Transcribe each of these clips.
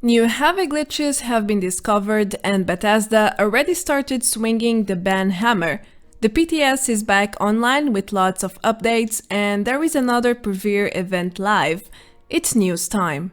New heavy glitches have been discovered and Bethesda already started swinging the ban hammer. The PTS is back online with lots of updates and there is another Purveyor event live. It's news time.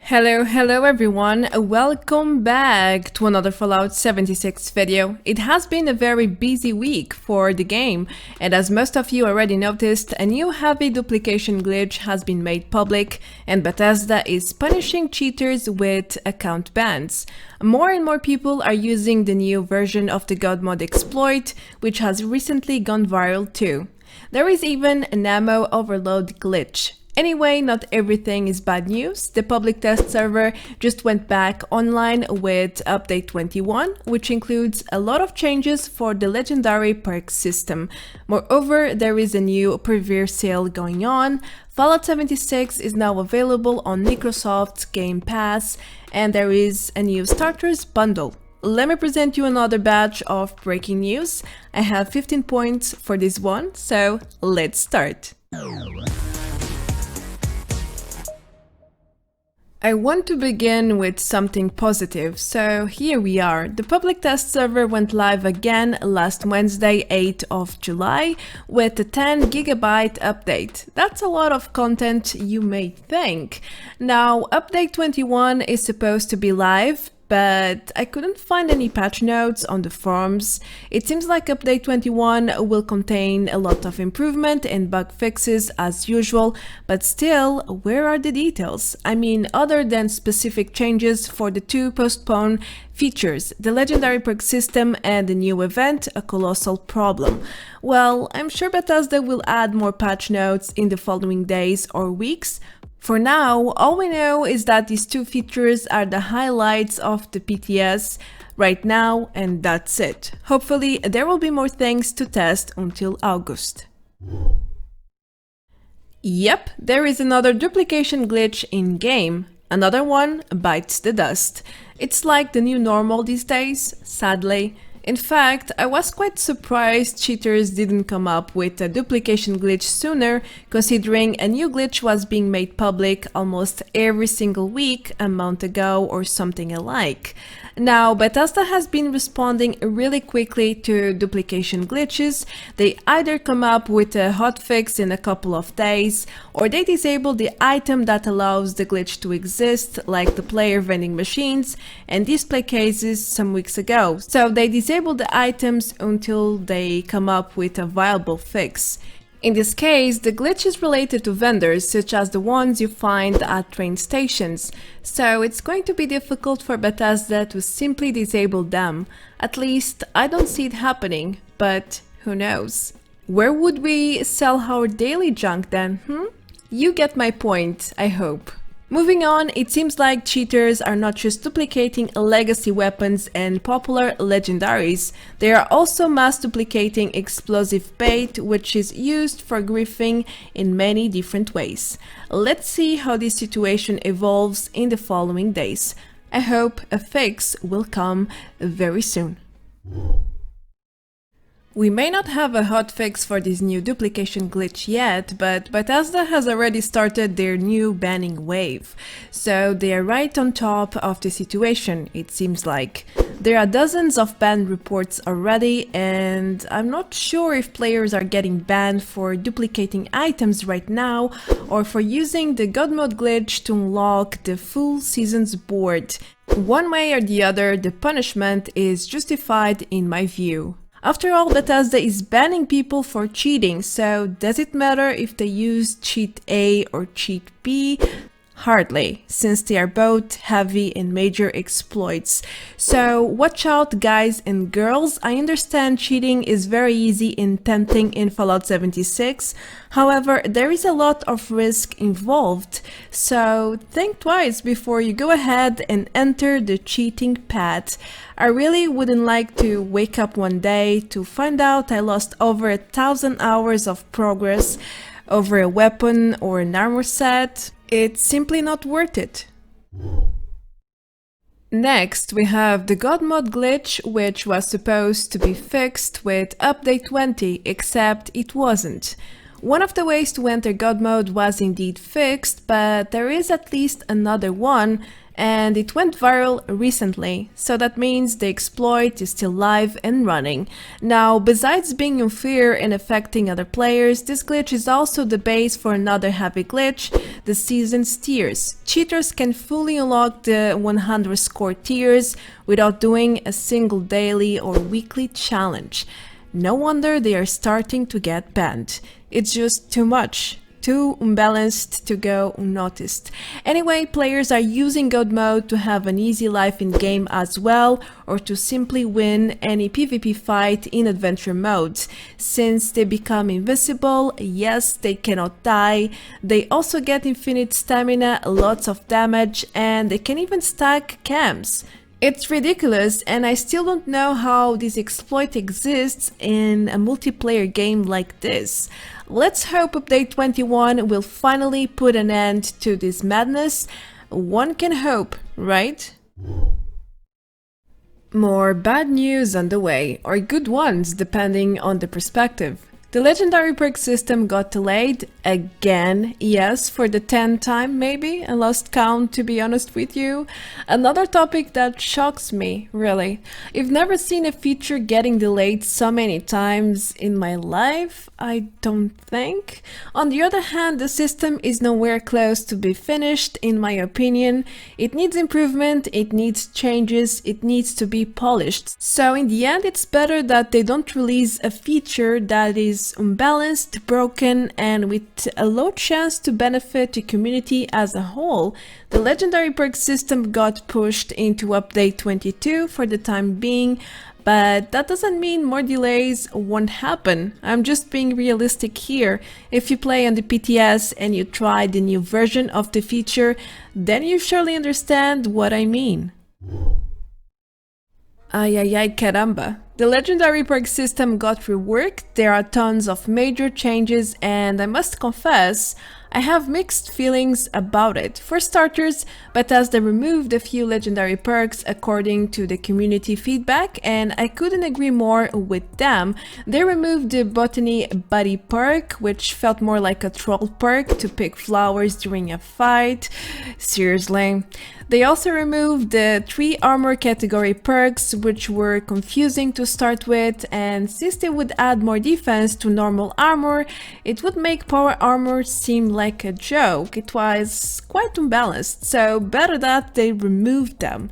Hello everyone, welcome back to another Fallout 76 video. It has been a very busy week for the game, and as most of you already noticed, a new heavy duplication glitch has been made public, and Bethesda is punishing cheaters with account bans. More and more people are using the new version of the Godmode exploit, which has recently gone viral too. There is even an ammo overload glitch. Anyway, not everything is bad news. The public test server just went back online with update 21, which includes a lot of changes for the legendary Perk system. Moreover, there is a new Purveyor sale going on. Fallout 76 is now available on Microsoft's Game Pass, and there is a new starters bundle. Let me present you another batch of breaking news. I have 15 points for this one, so let's start. I want to begin with something positive, so here we are. The public test server went live again last Wednesday, 8th of July, with a 10 GB update. That's a lot of content, you may think. Now, update 21 is supposed to be live, but I couldn't find any patch notes on the forums. It seems like update 21 will contain a lot of improvement and bug fixes as usual, but still, where are the details? I mean, other than specific changes for the two Post-Poned features, the legendary Perk system and the new event, a colossal problem. Well, I'm sure Bethesda will add more patch notes in the following days or weeks. For now, all we know is that these two features are the highlights of the PTS right now, and that's it. Hopefully, there will be more things to test until August. Yep, there is another duplication glitch in-game. Another one bites the dust. It's like the new normal these days, sadly. In fact, I was quite surprised cheaters didn't come up with a duplication glitch sooner, considering a new glitch was being made public almost every single week a month ago or something alike. Now, Bethesda has been responding really quickly to duplication glitches. They either come up with a hotfix in a couple of days, or they disable the item that allows the glitch to exist, like the player vending machines and display cases some weeks ago. So they disable the items until they come up with a viable fix. In this case, the glitch is related to vendors, such as the ones you find at train stations, so it's going to be difficult for Bethesda to simply disable them. At least, I don't see it happening, but who knows? Where would we sell our daily junk then, You get my point, I hope. Moving on, it seems like cheaters are not just duplicating legacy weapons and popular legendaries, they are also mass duplicating explosive bait, which is used for griefing in many different ways. Let's see how this situation evolves in the following days. I hope a fix will come very soon. We may not have a hotfix for this new duplication glitch yet, but Bethesda has already started their new banning wave. So they are right on top of the situation, it seems like. There are dozens of ban reports already, and I'm not sure if players are getting banned for duplicating items right now or for using the Godmode glitch to unlock the full seasons board. One way or the other, the punishment is justified in my view. After all, Bethesda is banning people for cheating, so does it matter if they use cheat A or cheat B? Hardly, since they are both heavy and major exploits. So watch out, guys and girls. I understand cheating is very easy and tempting in Fallout 76. However, there is a lot of risk involved. So think twice before you go ahead and enter the cheating path. I really wouldn't like to wake up one day to find out I lost over 1,000 hours of progress over a weapon or an armor set. It's simply not worth it. Next, we have the Godmode glitch, which was supposed to be fixed with update 20, except it wasn't. One of the ways to enter Godmode was indeed fixed, but there is at least another one, and it went viral recently, so that means the exploit is still live and running. Now, besides being unfair and affecting other players, this glitch is also the base for another heavy glitch, the Seasons tiers. Cheaters can fully unlock the 100 score tiers without doing a single daily or weekly challenge. No wonder they are starting to get banned. It's just too much. Too unbalanced to go unnoticed. Anyway, players are using Godmode to have an easy life in game as well, or to simply win any PvP fight in adventure modes. Since they become invisible, yes, they cannot die, they also get infinite stamina, lots of damage, and they can even stack camps. It's ridiculous, and I still don't know how this exploit exists in a multiplayer game like this. Let's hope update 21 will finally put an end to this madness. One can hope, right? More bad news on the way, or good ones depending on the perspective. The legendary perk system got delayed again, yes, for the 10th time maybe, I lost count to be honest with you. Another topic that shocks me, really. I've never seen a feature getting delayed so many times in my life, I don't think. On the other hand, the system is nowhere close to be finished, in my opinion. It needs improvement, it needs changes, it needs to be polished. So in the end, it's better that they don't release a feature that is unbalanced, broken, and with a low chance to benefit the community as a whole. The legendary perk system got pushed into update 22 for the time being, but that doesn't mean more delays won't happen. I'm just being realistic here. If you play on the PTS and you try the new version of the feature, then you surely understand what I mean. Ay ay ay caramba. The legendary perk system got reworked, there are tons of major changes, and I must confess, I have mixed feelings about it. For starters, Bethesda removed a few legendary perks according to the community feedback, and I couldn't agree more with them. They removed the Botany Buddy perk, which felt more like a troll perk to pick flowers during a fight. Seriously. They also removed the 3 armor category perks, which were confusing to start with, and since they would add more defense to normal armor, it would make power armor seem like a joke. It was quite unbalanced, so better that they removed them.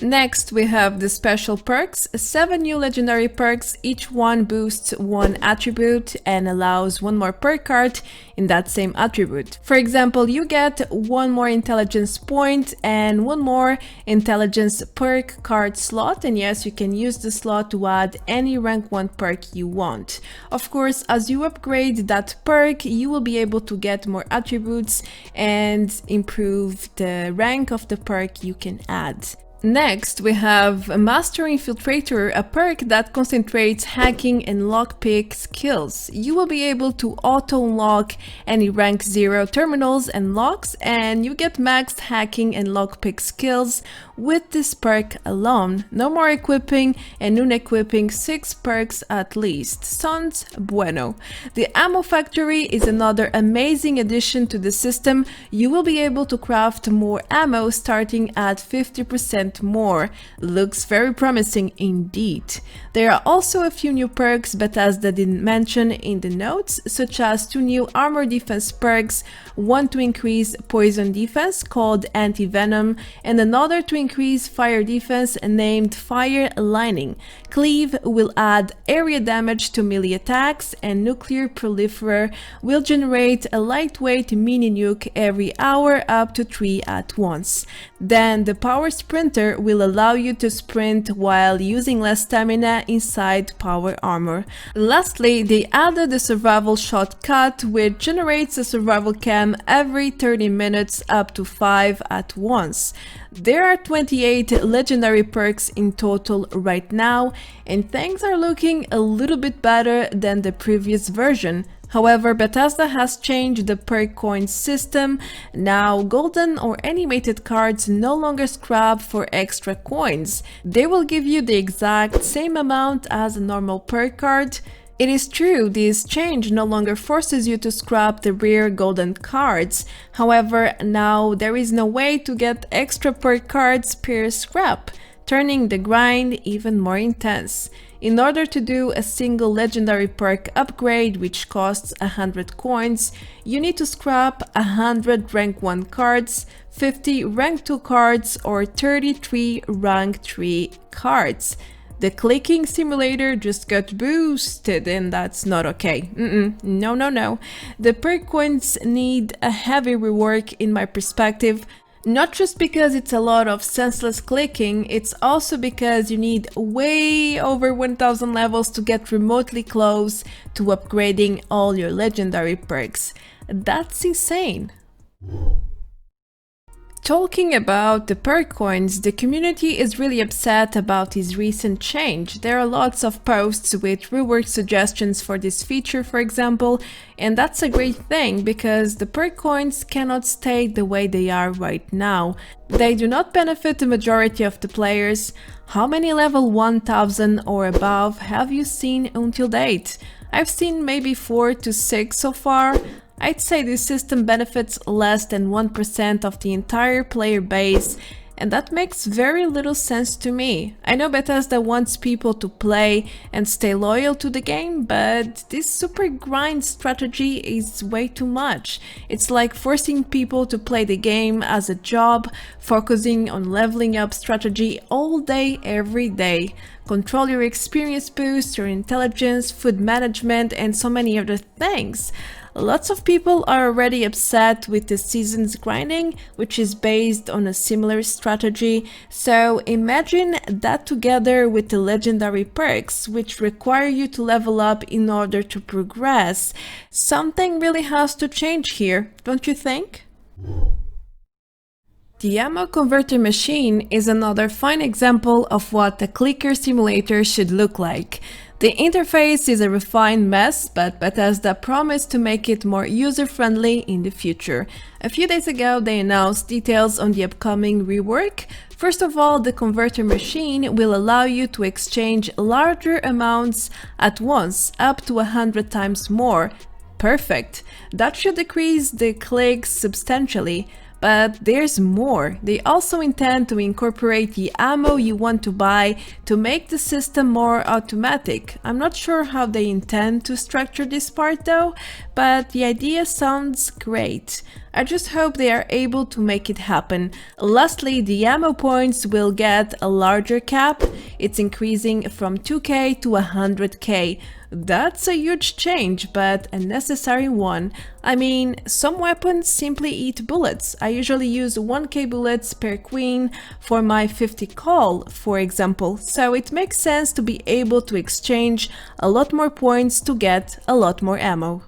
Next, we have the special perks, 7 new legendary perks, each one boosts 1 attribute and allows 1 more perk card in that same attribute. For example, you get 1 more intelligence point and 1 more intelligence perk card slot, and yes, you can use the slot to add any rank 1 perk you want. Of course, as you upgrade that perk, you will be able to get more attributes and improve the rank of the perk you can add. Next, we have Master Infiltrator, a perk that concentrates hacking and lockpick skills. You will be able to auto-unlock any rank 0 terminals and locks, and you get maxed hacking and lockpick skills with this perk alone. No more equipping and unequipping 6 perks at least. Sounds bueno. The Ammo Factory is another amazing addition to the system. You will be able to craft more ammo starting at 50% more. Looks very promising indeed. There are also a few new perks Bethesda didn't mention in the notes, such as 2 new armor defense perks, one to increase poison defense called Anti-Venom, and another to increase fire defense named Fire Lining. Cleave will add area damage to melee attacks, and Nuclear Proliferer will generate a lightweight mini nuke every hour up to 3 at once. Then the Power Sprinter will allow you to sprint while using less stamina inside power armor. Lastly, they added the survival shortcut, which generates a survival cam every 30 minutes up to 5 at once. There are 28 legendary perks in total right now, and things are looking a little bit better than the previous version. However, Bethesda has changed the perk coins system. Now, golden or animated cards no longer scrap for extra coins. They will give you the exact same amount as a normal perk card. It is true, this change no longer forces you to scrap the rare golden cards. However, now there is no way to get extra perk cards per scrap, turning the grind even more intense. In order to do a single legendary perk upgrade, which costs 100 coins, you need to scrap 100 rank 1 cards, 50 rank 2 cards, or 33 rank 3 cards. The clicking simulator just got boosted, and that's not okay. No. The perk coins need a heavy rework in my perspective. Not just because it's a lot of senseless clicking, it's also because you need way over 1000 levels to get remotely close to upgrading all your legendary perks. That's insane. Talking about the perk coins, the community is really upset about this recent change. There are lots of posts with rework suggestions for this feature, for example, and that's a great thing because the perk coins cannot stay the way they are right now. They do not benefit the majority of the players. How many level 1000 or above have you seen until date? I've seen maybe 4 to 6 so far. I'd say this system benefits less than 1% of the entire player base, and that makes very little sense to me. I know Bethesda wants people to play and stay loyal to the game, but this super grind strategy is way too much. It's like forcing people to play the game as a job, focusing on leveling up strategy all day, every day. Control your experience boost, your intelligence, food management, and so many other things. Lots of people are already upset with the season's grinding, which is based on a similar strategy, so imagine that together with the legendary perks, which require you to level up in order to progress. Something really has to change here, don't you think? The ammo converter machine is another fine example of what a clicker simulator should look like. The interface is a refined mess, but Bethesda promised to make it more user-friendly in the future. A few days ago, they announced details on the upcoming rework. First of all, the converter machine will allow you to exchange larger amounts at once, up to 100 times more. Perfect! That should decrease the clicks substantially. But there's more. They also intend to incorporate the ammo you want to buy to make the system more automatic. I'm not sure how they intend to structure this part though, but the idea sounds great. I just hope they are able to make it happen. Lastly, the ammo points will get a larger cap. It's increasing from 2k to 100k. That's a huge change, but a necessary one. I mean, some weapons simply eat bullets. I usually use 1k bullets per queen for my 50 call, for example, so it makes sense to be able to exchange a lot more points to get a lot more ammo.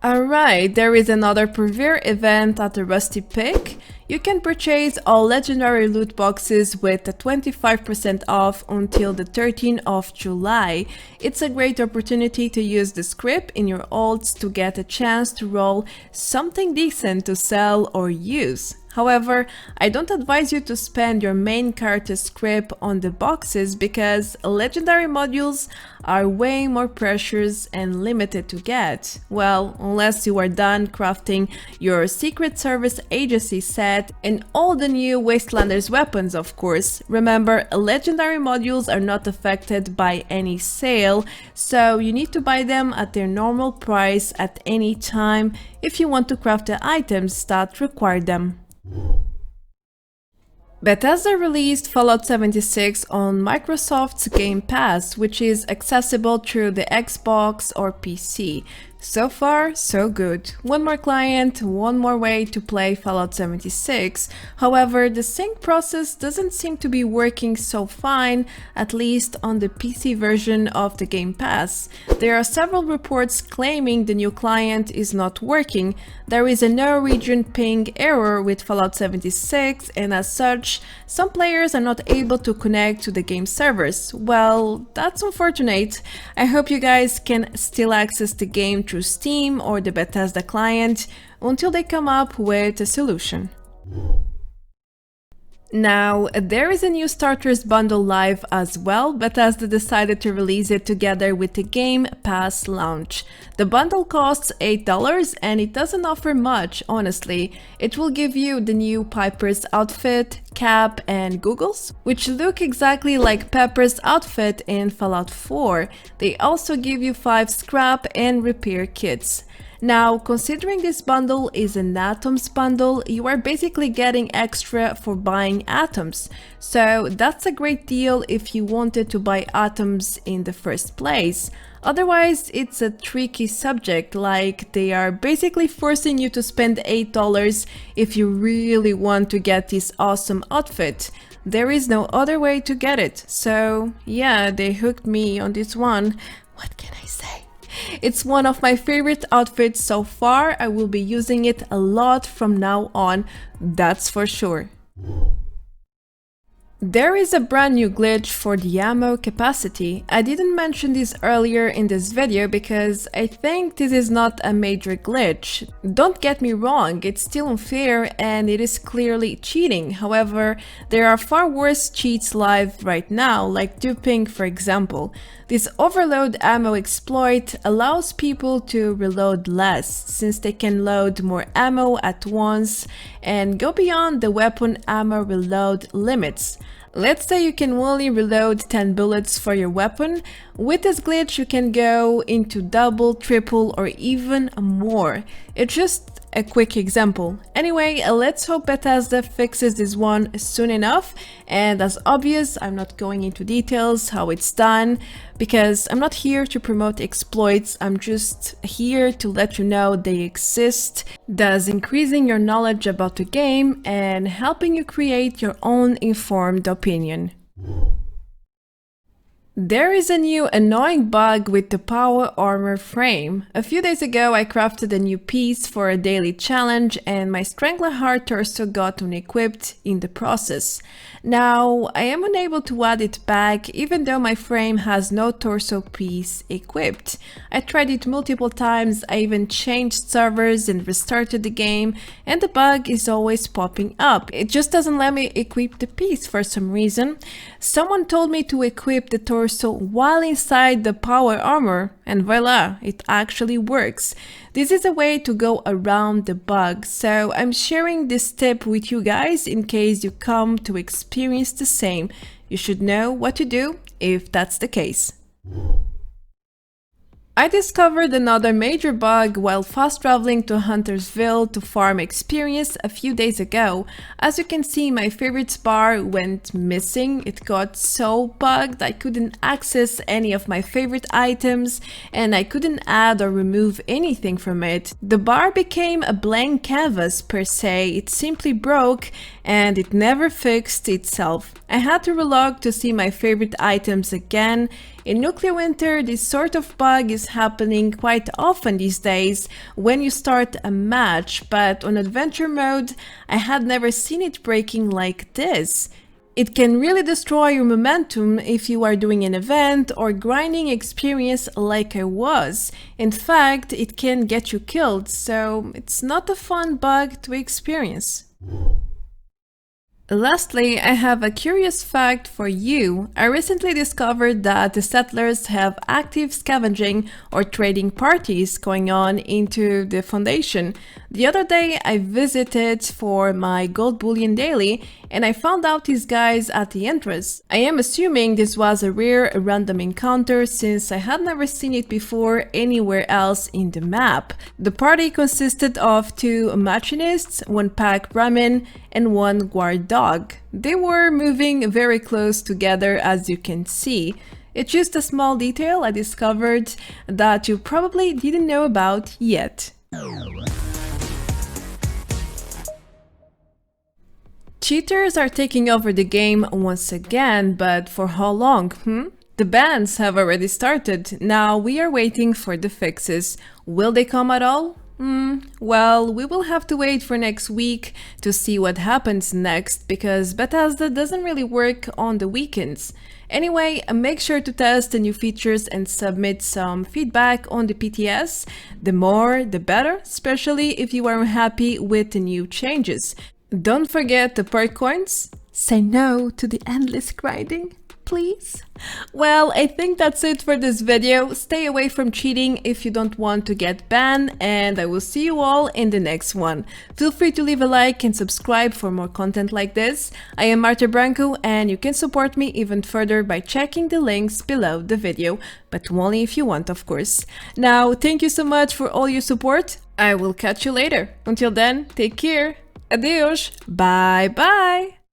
Alright, there is another Purveyor event at the Rusty Pick. You can purchase all legendary loot boxes with a 25% off until the 13th of July. It's a great opportunity to use the script in your ults to get a chance to roll something decent to sell or use. However, I don't advise you to spend your main character script on the boxes because legendary modules are way more precious and limited to get. Well, unless you are done crafting your Secret Service agency set and all the new Wastelanders weapons, of course. Remember, legendary modules are not affected by any sale, so you need to buy them at their normal price at any time if you want to craft the items that require them. Bethesda released Fallout 76 on Microsoft's Game Pass, which is accessible through the Xbox or PC. So far, so good. One more client, one more way to play Fallout 76. However, the sync process doesn't seem to be working so fine, at least on the PC version of the Game Pass. There are several reports claiming the new client is not working. There is a no region ping error with Fallout 76, and as such, some players are not able to connect to the game servers. Well, that's unfortunate. I hope you guys can still access the game through Steam or the Bethesda client until they come up with a solution. Now, there is a new starters bundle live as well. Bethesda decided to release it together with the Game Pass launch. The bundle costs $8 and it doesn't offer much, honestly. It will give you the new Piper's outfit, cap and goggles, which look exactly like Pepper's outfit in Fallout 4. They also give you 5 scrap and repair kits. Now, considering this bundle is an atoms bundle, you are basically getting extra for buying atoms. So that's a great deal if you wanted to buy atoms in the first place. Otherwise, it's a tricky subject, like they are basically forcing you to spend $8 if you really want to get this awesome outfit. There is no other way to get it. So yeah, they hooked me on this one. What can I say? It's one of my favorite outfits so far. I will be using it a lot from now on, that's for sure. There is a brand new glitch for the ammo capacity. I didn't mention this earlier in this video because I think this is not a major glitch. Don't get me wrong, it's still unfair and it is clearly cheating. However, there are far worse cheats live right now, like duping for example. This overload ammo exploit allows people to reload less, since they can load more ammo at once and go beyond the weapon ammo reload limits. Let's say you can only reload 10 bullets for your weapon. With this glitch you can go into double, triple or even more. It's just a quick example. Anyway, let's hope Bethesda fixes this one soon enough, and as obvious, I'm not going into details how it's done because I'm not here to promote exploits, I'm just here to let you know they exist, thus increasing your knowledge about the game and helping you create your own informed opinion. There is a new annoying bug with the power armor frame. A few days ago I crafted a new piece for a daily challenge and my Strangleheart torso got unequipped in the process. Now I am unable to add it back even though my frame has no torso piece equipped. I tried it multiple times, I even changed servers and restarted the game and the bug is always popping up. It just doesn't let me equip the piece for some reason. Someone told me to equip the torso while inside the power armor and voila, it actually works. This is a way to go around the bug, so I'm sharing this tip with you guys in case you come to experience the same. You should know what to do if that's the case. I discovered another major bug while fast traveling to Huntersville to farm experience a few days ago. As you can see, my favorites bar went missing. It got so bugged I couldn't access any of my favorite items and I couldn't add or remove anything from it. The bar became a blank canvas per se, it simply broke and it never fixed itself. I had to relog to see my favorite items again. In Nuclear Winter, this sort of bug is happening quite often these days when you start a match, but on Adventure mode, I had never seen it breaking like this. It can really destroy your momentum if you are doing an event or grinding experience like I was. In fact, it can get you killed, so it's not a fun bug to experience. Lastly, I have a curious fact for you. I recently discovered that the settlers have active scavenging or trading parties going on into the Foundation. The other day I visited for my gold bullion daily and I found out these guys at the entrance. I am assuming this was a rare random encounter since I had never seen it before anywhere else in the map. The party consisted of 2 Machinists, 1 pack Brahmin and 1 guard dog. They were moving very close together as you can see. It's just a small detail I discovered that you probably didn't know about yet. Cheaters are taking over the game once again, but for how long, The bans have already started. Now we are waiting for the fixes. Will they come at all? Well, we will have to wait for next week to see what happens next, because Bethesda doesn't really work on the weekends. Anyway, make sure to test the new features and submit some feedback on the PTS. The more, the better, especially if you are unhappy with the new changes. Don't forget the perk coins. Say no to the endless grinding, please. Well, I think that's it for this video. Stay away from cheating if you don't want to get banned, and I will see you all in the next one. Feel free to leave a like and subscribe for more content like this. I am Marta Branco, and you can support me even further by checking the links below the video, but only if you want, of course. Now, thank you so much for all your support. I will catch you later. Until then, take care. Adeus. Bye bye.